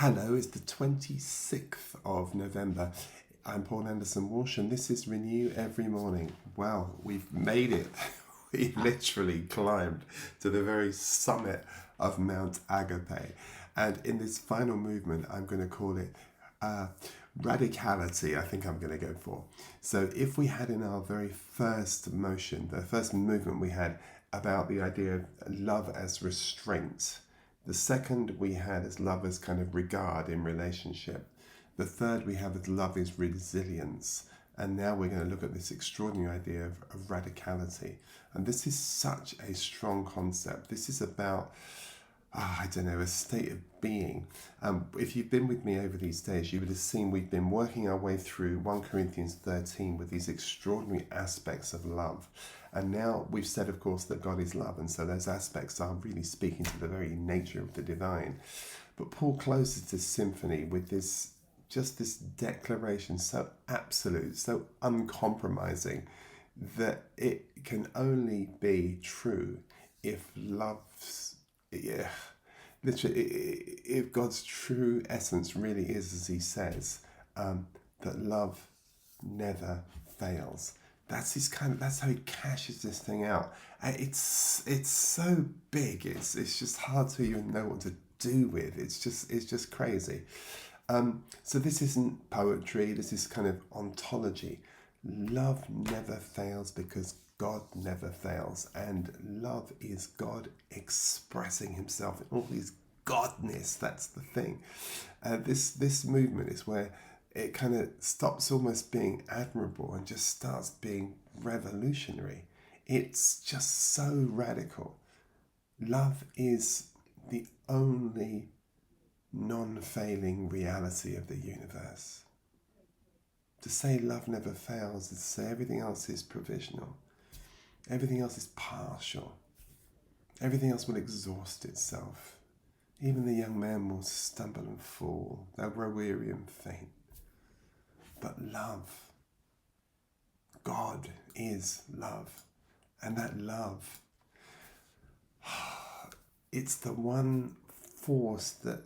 Hello, it's the 26th of November. I'm Paul Anderson-Walsh and this is Renew Every Morning. Well, we've made it. We literally climbed to the very summit of Mount Agapé. And in this final movement, I'm going to call it radicality, I think I'm going to go for. So if we had in our very first motion, the first movement we had about the idea of love as restraint. The second we had as love as kind of regard in relationship. The third we have as love is resilience. And now we're going to look at this extraordinary idea of radicality. And this is such a strong concept. This is about, a state of being. If you've been with me over these days, you would have seen we've been working our way through 1 Corinthians 13 with these extraordinary aspects of love. And now we've said, of course, that God is love. And so those aspects are really speaking to the very nature of the divine. But Paul closes this symphony with this declaration so absolute, so uncompromising, that it can only be true if if God's true essence really is, as he says, that love never fails. That's how he cashes this thing out. It's so big. It's just hard to even know what to do with. It's just crazy. So this isn't poetry. This is kind of ontology. Love never fails because God never fails, and love is God expressing himself in all his godness. That's the thing. This movement is where it kind of stops almost being admirable and just starts being revolutionary. It's just so radical. Love is the only non-failing reality of the universe. To say love never fails is to say everything else is provisional. Everything else is partial. Everything else will exhaust itself. Even the young man will stumble and fall. They'll grow weary and faint. But love, God is love. And that love, it's the one force that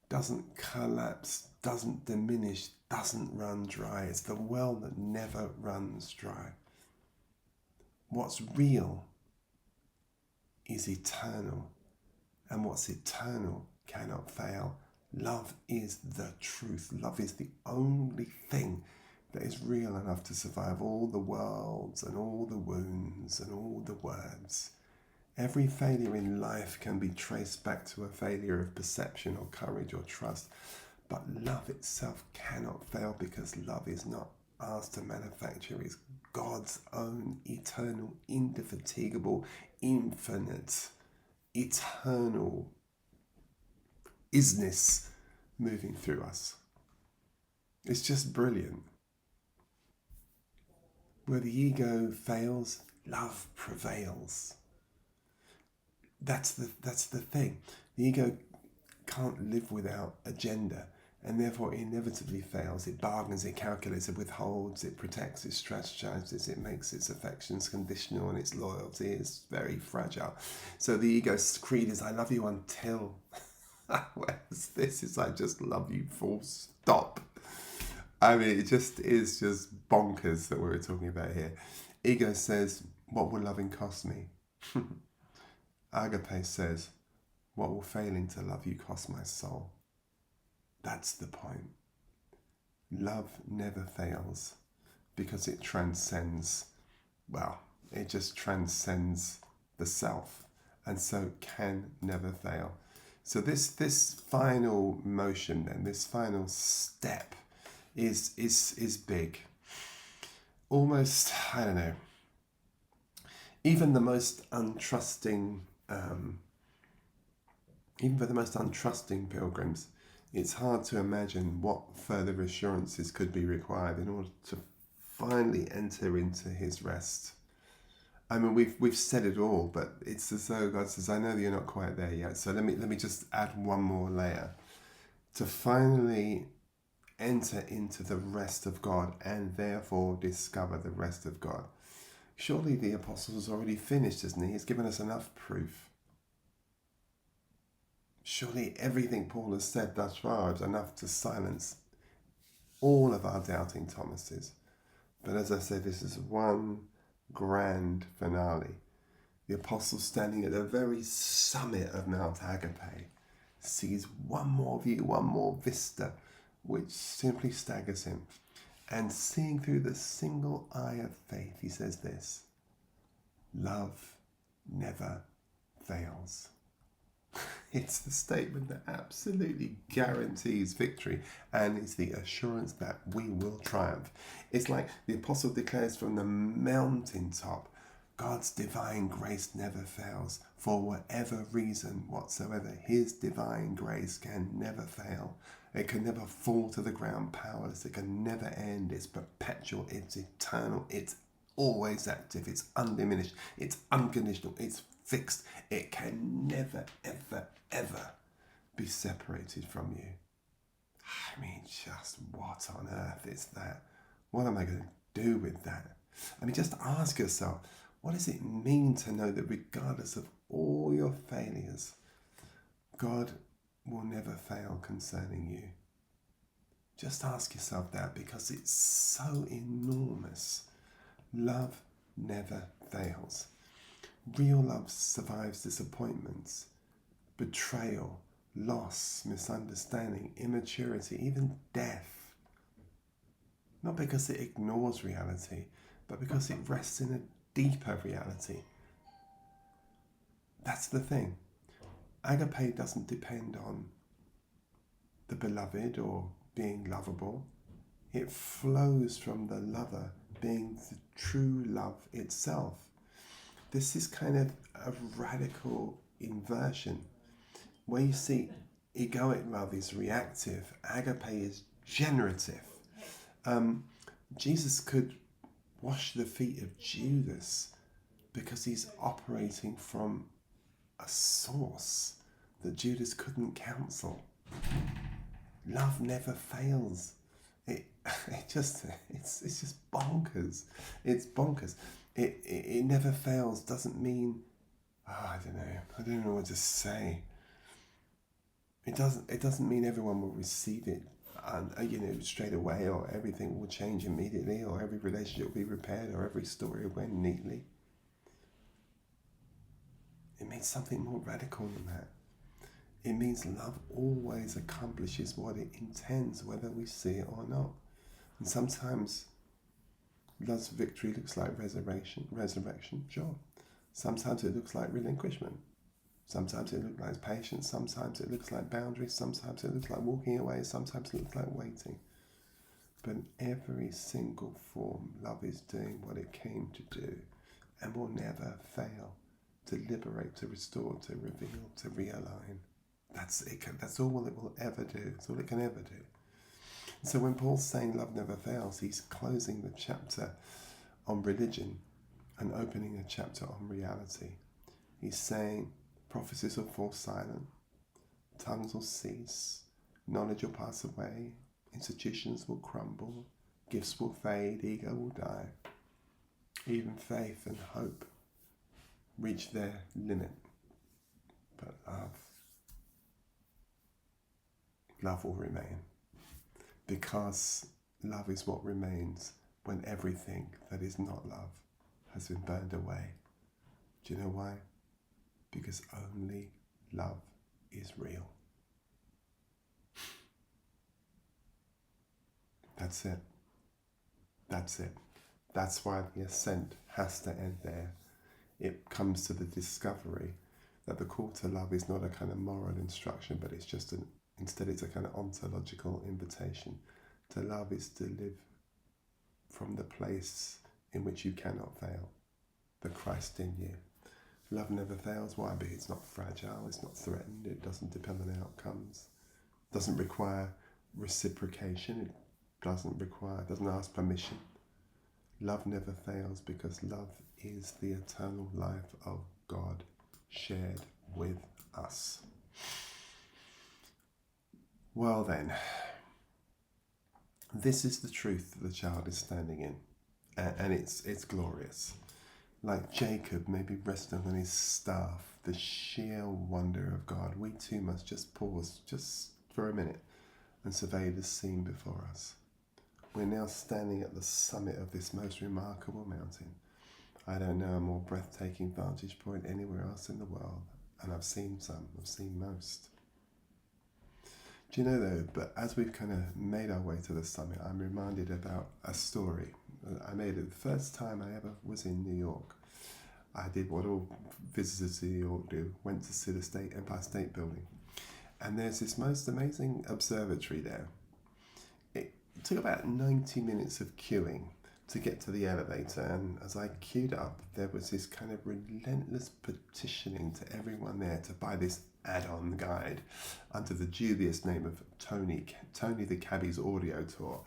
doesn't collapse, doesn't diminish, doesn't run dry. It's the well that never runs dry. What's real is eternal, and what's eternal cannot fail. Love is the truth. Love is the only thing that is real enough to survive all the worlds and all the wounds and all the words. Every failure in life can be traced back to a failure of perception or courage or trust. But love itself cannot fail because love is not ours to manufacture. It's God's own eternal, indefatigable, infinite, eternal isness moving through us. It's just brilliant. Where the ego fails, love prevails. That's the thing. The ego can't live without agenda, and therefore it inevitably fails. It bargains, it calculates, it withholds, it protects, it strategizes, it makes its affections conditional, and its loyalty is very fragile. So the ego's creed is, I love you until. Whereas this is, I just love you, full stop. I mean, it just is just bonkers that we're talking about here. Ego says, what will loving cost me? Agapé says, what will failing to love you cost my soul? That's the point. Love never fails because it transcends, it just transcends the self, and so can never fail. So this final motion then, this final step is big. Almost, I don't know, even the most untrusting even for the most untrusting pilgrims, it's hard to imagine what further assurances could be required in order to finally enter into his rest. I mean, we've said it all, but it's as though God says, I know that you're not quite there yet, so let me just add one more layer. To finally enter into the rest of God and therefore discover the rest of God. Surely the apostle has already finished, hasn't he? He's given us enough proof. Surely everything Paul has said thus far is enough to silence all of our doubting Thomases. But as I said, this is one grand finale. The apostle, standing at the very summit of Mount Agape, sees one more view, one more vista, which simply staggers him. And seeing through the single eye of faith, he says this: love never fails. It's the statement that absolutely guarantees victory, and it's the assurance that we will triumph. It's like the apostle declares from the mountaintop, God's divine grace never fails. For whatever reason whatsoever, his divine grace can never fail. It can never fall to the ground powerless. It can never end. It's perpetual. It's eternal. It's always active. It's undiminished. It's unconditional. It's fixed. It can never, ever, ever be separated from you. I mean, just what on earth is that? What am I going to do with that? I mean, just ask yourself, what does it mean to know that regardless of all your failures, God will never fail concerning you? Just ask yourself that, because it's so enormous. Love never fails. Real love survives disappointments, betrayal, loss, misunderstanding, immaturity, even death. Not because it ignores reality, but because it rests in a deeper reality. That's the thing. Agape doesn't depend on the beloved or being lovable. It flows from the lover being the true love itself. This is kind of a radical inversion. Where you see egoic love is reactive, agape is generative. Jesus could wash the feet of Judas because he's operating from a source that Judas couldn't counsel. Love never fails. It's just bonkers. It's bonkers. It never fails doesn't mean, I don't know what to say. It doesn't mean everyone will receive it straight away, or everything will change immediately, or every relationship will be repaired, or every story will end neatly. It means something more radical than that. It means love always accomplishes what it intends, whether we see it or not. And sometimes love's victory looks like resurrection, sure. Sometimes it looks like relinquishment. Sometimes it looks like patience. Sometimes it looks like boundaries. Sometimes it looks like walking away. Sometimes it looks like waiting. But in every single form, love is doing what it came to do and will never fail to liberate, to restore, to reveal, to realign. That's it. That's all it will ever do. It's all it can ever do. So when Paul's saying love never fails, he's closing the chapter on religion and opening a chapter on reality. He's saying prophecies will fall silent, tongues will cease, knowledge will pass away, institutions will crumble, gifts will fade, ego will die. Even faith and hope reach their limit. But love will remain. Because love is what remains when everything that is not love has been burned away. Do you know why? Because only love is real. That's it. That's it. That's why the ascent has to end there. It comes to the discovery that the call to love is not a kind of moral instruction, but it's just instead it's a kind of ontological invitation. To love is to live from the place in which you cannot fail, the Christ in you. Love never fails. Why? Because it's not fragile, it's not threatened, it doesn't depend on outcomes, it doesn't require reciprocation, it doesn't ask permission. Love never fails because love is the eternal life of God shared with us. Well then, this is the truth that the child is standing in, and it's glorious. Like Jacob maybe resting on his staff, the sheer wonder of God, we too must just pause just for a minute and survey the scene before us. We're now standing at the summit of this most remarkable mountain. I don't know a more breathtaking vantage point anywhere else in the world, and I've seen most. Do you know though, but as we've kind of made our way to the summit, I'm reminded about a story I made it the first time I ever was in New York. I did what all visitors to New York do, went to see the Empire State Building. And there's this most amazing observatory there. It took about 90 minutes of queuing to get to the elevator, and as I queued up, there was this kind of relentless petitioning to everyone there to buy this add-on guide under the dubious name of Tony the Cabbie's audio tour.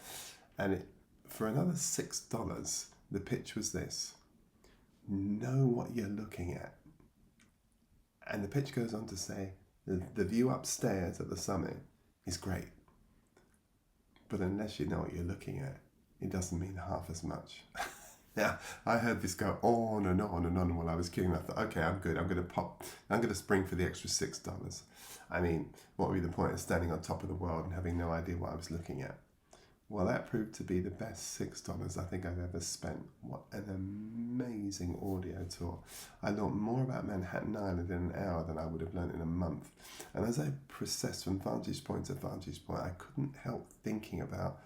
And for another $6, the pitch was this: know what you're looking at. And the pitch goes on to say, the view upstairs at the summit is great, but unless you know what you're looking at, it doesn't mean half as much. Yeah, I heard this go on and on and on while I was queuing. I thought, okay, I'm good. I'm going to spring for the extra $6. I mean, what would be the point of standing on top of the world and having no idea what I was looking at? Well, that proved to be the best $6 I think I've ever spent. What an amazing audio tour. I learned more about Manhattan Island in an hour than I would have learned in a month. And as I processed from vantage point to vantage point, I couldn't help thinking about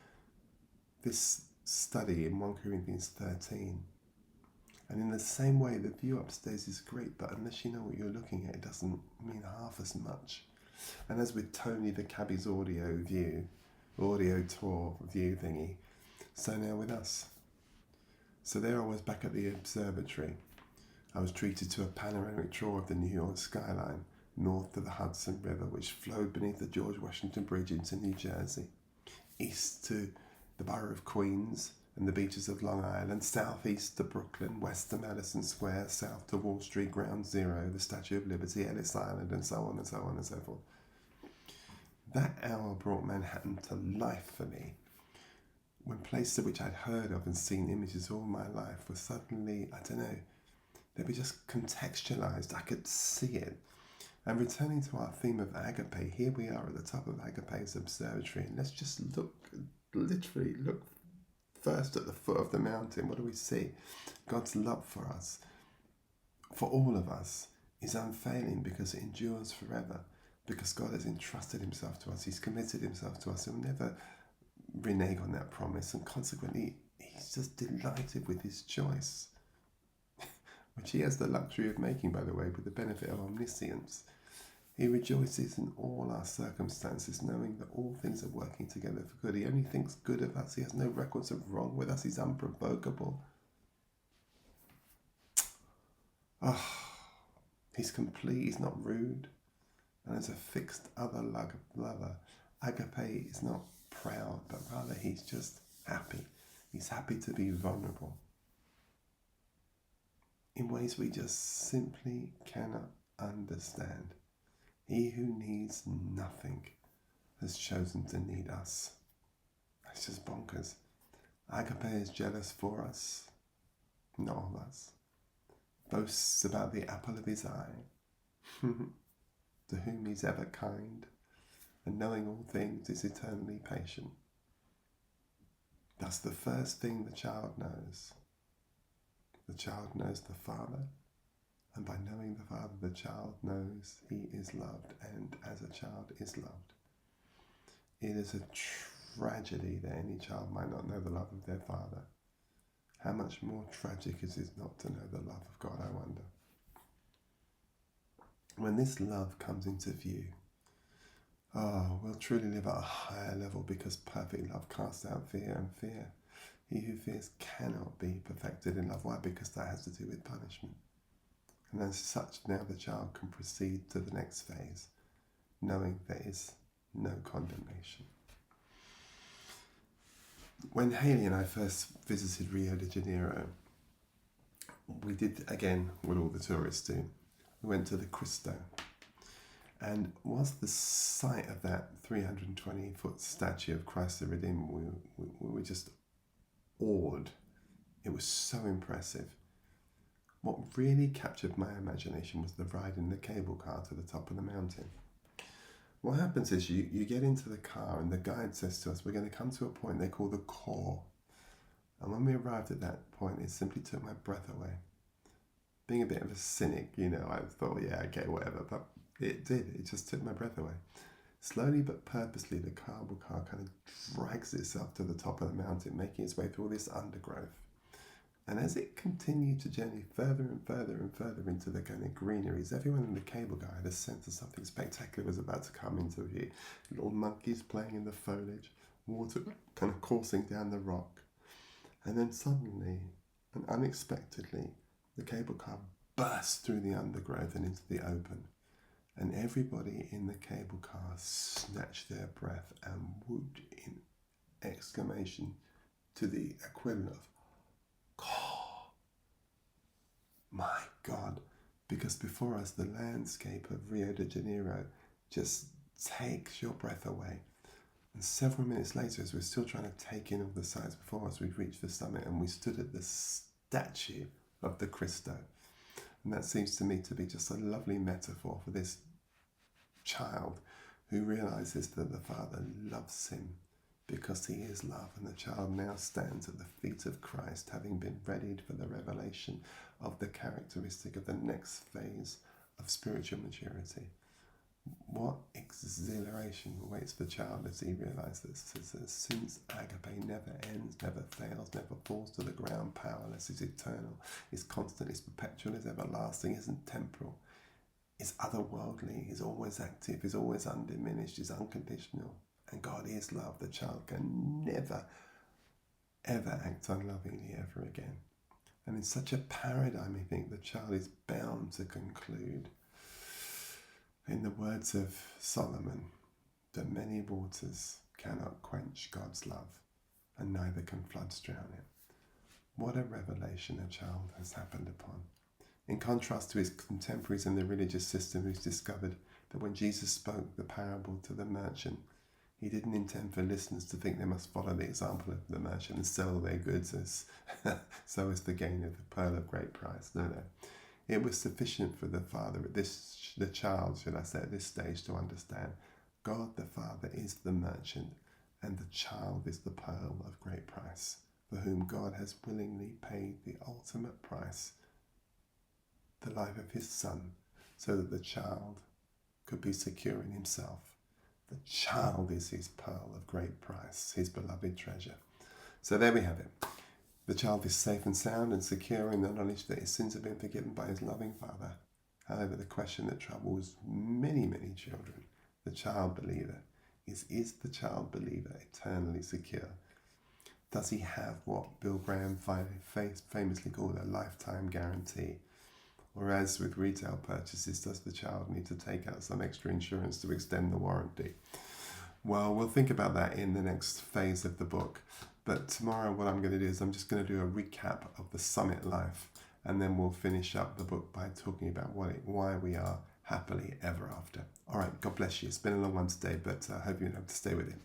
this study in 1 Corinthians 13. And in the same way, the view upstairs is great, but unless you know what you're looking at, it doesn't mean half as much. And as with Tony the Cabbie's audio tour view thingy, so now with us. So there I was back at the observatory. I was treated to a panoramic tour of the New York skyline, north of the Hudson River, which flowed beneath the George Washington Bridge into New Jersey, east to the borough of Queens and the beaches of Long Island, southeast to Brooklyn, west to Madison Square, south to Wall Street, Ground Zero, the Statue of Liberty, Ellis Island, and so on and so on and so forth. That hour brought Manhattan to life for me, when places which I'd heard of and seen images all my life were suddenly, I don't know, they were just contextualized. I could see it. And returning to our theme of Agapé, here we are at the top of Agapé's observatory, and let's just literally look first at the foot of the mountain. What do we see? God's love for us, for all of us, is unfailing because it endures forever. Because God has entrusted himself to us. He's committed himself to us. He'll never renege on that promise. And consequently, he's just delighted with his choice, which he has the luxury of making, by the way, with the benefit of omniscience. He rejoices in all our circumstances, knowing that all things are working together for good. He only thinks good of us. He has no records of wrong with us. He's unprovocable. He's complete. He's not rude. And as a fixed other lover, Agapé is not proud, but rather he's just happy. He's happy to be vulnerable in ways we just simply cannot understand. He who needs nothing has chosen to need us. That's just bonkers. Agapé is jealous for us, not of us. Boasts about the apple of his eye. To whom he's ever kind, and knowing all things is eternally patient. That's the first thing the child knows. The child knows the Father, and by knowing the Father, the child knows he is loved, and as a child is loved. It is a tragedy that any child might not know the love of their Father. How much more tragic is it not to know the love of God, I wonder? When this love comes into view, we'll truly live at a higher level, because perfect love casts out fear, and fear, he who fears cannot be perfected in love. Why? Because that has to do with punishment. And as such, now the child can proceed to the next phase, knowing there is no condemnation. When Haley and I first visited Rio de Janeiro, we did, again, what all the tourists do. We went to the Cristo. And whilst the sight of that 320-foot statue of Christ the Redeemer, we were just awed. It was so impressive. what really captured my imagination was the ride in the cable car to the top of the mountain. What happens is you get into the car and the guide says to us, we're going to come to a point they call the core. And when we arrived at that point, it simply took my breath away. Being a bit of a cynic, I thought, yeah, okay, whatever. But it did. It just took my breath away. Slowly but purposely, the cable car kind of drags itself to the top of the mountain, making its way through all this undergrowth. And as it continued to journey further and further and further into the kind of greeneries, everyone in the cable car had a sense that something spectacular was about to come into view. Little monkeys playing in the foliage, water kind of coursing down the rock. And then suddenly and unexpectedly, the cable car burst through the undergrowth and into the open. And everybody in the cable car snatched their breath and whooped in exclamation to the equivalent of, "Oh, my God," because before us the landscape of Rio de Janeiro just takes your breath away. And several minutes later, as we're still trying to take in all the sights before us, we'd reached the summit and we stood at the statue of the Cristo. And that seems to me to be just a lovely metaphor for this child who realizes that the Father loves him because he is love. And the child now stands at the feet of Christ, having been readied for the revelation of the characteristic of the next phase of spiritual maturity. What exhilaration awaits the child as he realizes that since Agapé never ends, never fails, never falls to the ground, powerless, is eternal, is constant, is perpetual, is everlasting, isn't temporal, is otherworldly, is always active, is always undiminished, is unconditional, and God is love, the child can never, ever act unlovingly ever again. And in such a paradigm, I think the child is bound to conclude, in the words of Solomon, that many waters cannot quench God's love, and neither can floods drown it. What a revelation a child has happened upon. In contrast to his contemporaries in the religious system, who's discovered that when Jesus spoke the parable to the merchant, he didn't intend for listeners to think they must follow the example of the merchant and sell their goods as so as the gain of the pearl of great price. No. It was sufficient for the father, the child, should I say, at this stage, to understand God the Father is the merchant and the child is the pearl of great price, for whom God has willingly paid the ultimate price, the life of his Son, so that the child could be secure in himself. The child is his pearl of great price, his beloved treasure. So there we have it. The child is safe and sound and secure in the knowledge that his sins have been forgiven by his loving Father. However, the question that troubles many, many children, the child believer, is the child believer eternally secure? Does he have what Bill Graham famously called a lifetime guarantee? Or as with retail purchases, does the child need to take out some extra insurance to extend the warranty? Well, we'll think about that in the next phase of the book. But tomorrow what I'm going to do is I'm just going to do a recap of the summit life, and then we'll finish up the book by talking about why we are happily ever after. All right, God bless you. It's been a long one today, but I hope you're able to stay with it.